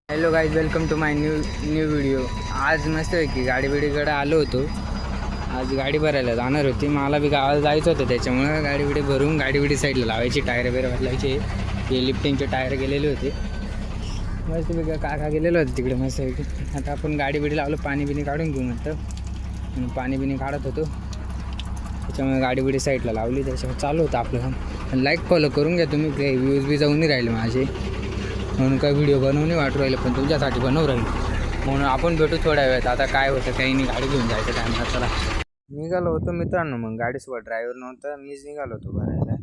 Hello guys, welcome to my new video. आज मस्त आहे की गाडीकडे आलो होतो. आज गाडी भरायला जाणार होती. मला बी गावाला जायचं होतं, त्याच्यामुळं गाडी भरून गाडी साईडला लावायची, टायर बिर बदलायचे. हे लिफ्टिंगचे टायर गेलेले होते. मस्त बी काका गेलेलो होते तिकडे मस्त. आता आपण गाडी लावलं, पाणी काढून घेऊ म्हटलं. पाणी काढत होतो, त्याच्यामुळे गाडी साईडला लावली. त्याच्यामुळे चालू होतं आपलं काम. लाईक फॉलो करून घ्या तुम्ही. काही व्ह्यूज बी जाऊन नाही राहिले माझे, म्हणून काय व्हिडिओ बनवून वाटू राहिलं, पण तुमच्यासाठी बनवू राहील. म्हणून आपण भेटू थोड्या वेळात. आता काय होतं काही नाही, गाडी घेऊन जायचं टायमाला. चला निघालो होतो मित्रांनो. मग गाडीसोबत ड्रायव्हर नव्हता, मीच निघालो होतो भरायला.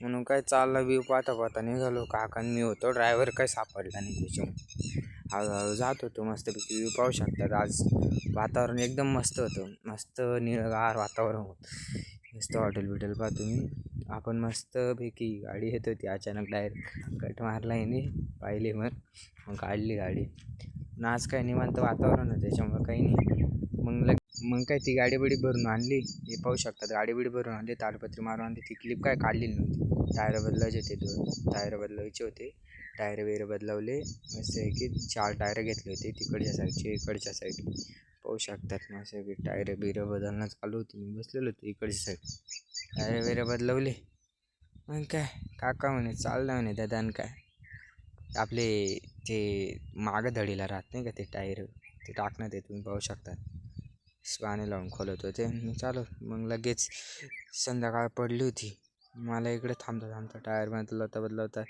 म्हणून काय चालला व्ह्यू पाहता निघालो. काका मी होतो, ड्रायव्हर काय सापडला नाही. त्याच्यामुळे हळूहळू जात होतो. मस्तपैकी व्ह्यू पाहू शकतात. आज वातावरण एकदम मस्त होतं, मस्त निळगार वातावरण होतं. मस्त हॉटेल पहा तुम्ही. आपण मस्तपैकी गाडी येत होती, अचानक डायरेक्ट कट मारला याने, पाहिली मग काढली गाडी. आज काय निवांत वातावरण होतं, त्याच्यामुळं काही नाही. मग काय ती गाडी भरून आणली. हे पाहू शकतात, गाडी भरून आणली, ताडपत्री मारून आणली. ती क्लिप काय काढलेली नव्हती. टायर बदलायचे होते, 2 टायर बदलायचे होते. टायर बदलवले. मस्त आहे की 4 टायर घेतले होते, तिकडच्या साईडचे इकडच्या साईड पाहू शकतात. मस्त की टायर बदलणं चालू होती. मी बसलेलो होतो इकडची साईड. टायर बदलवले. मग काय काका म्हणे चाललं म्हणे दादान. काय आपले ते मागं धडीला राहत नाही का ते टायर, ते टाकण्यात ते तुम्ही पाहू शकता. स्पाने लावून खोलत होते. चालू मग लगेच संध्याकाळ पडली होती. मला इकडे थांबता टायर बदलवता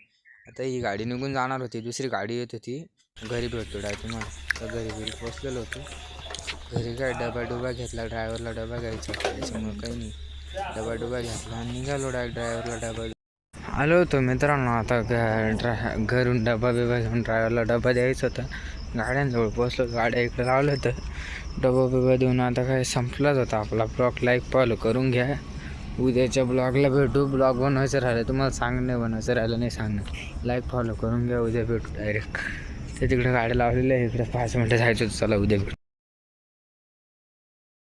आता ही गाडी निघून जाणार होती. दुसरी गाडी येत होती. घरी भेटतो डायरेक्ट मला. तर घरी पोचलेलो होतो. घरी काय डबा घेतला, ड्रायव्हरला डबा घ्यायचा होता, त्याच्यामुळे काही नाही. डबा घेतला आणि निघालो डायरेक्ट. ड्रायव्हरला डबा आलो होतो मित्रांनो. आता घरून डबा घेऊन ड्रायव्हरला डबा द्यायचा होता. गाड्यांजवळ पोचलो, गाड्या इकडे लावलं होतं. डबा देऊन आता काय संपलाच होता आपला ब्लॉग. लाईक फॉलो करून घ्या. उद्याच्या ब्लॉगला भेटू. ब्लॉग बनवायचं राहिलं तुम्हाला सांगणं, बनवायचं राहिलं नाही सांगणं. लाईक फॉलो करून घ्या. उद्या भेटू डायरेक्ट. ते तिकडे गाड्या लावलेल्या आहे, इकडे 5 मिनटं जायचं होतं. चला उद्या भेटू.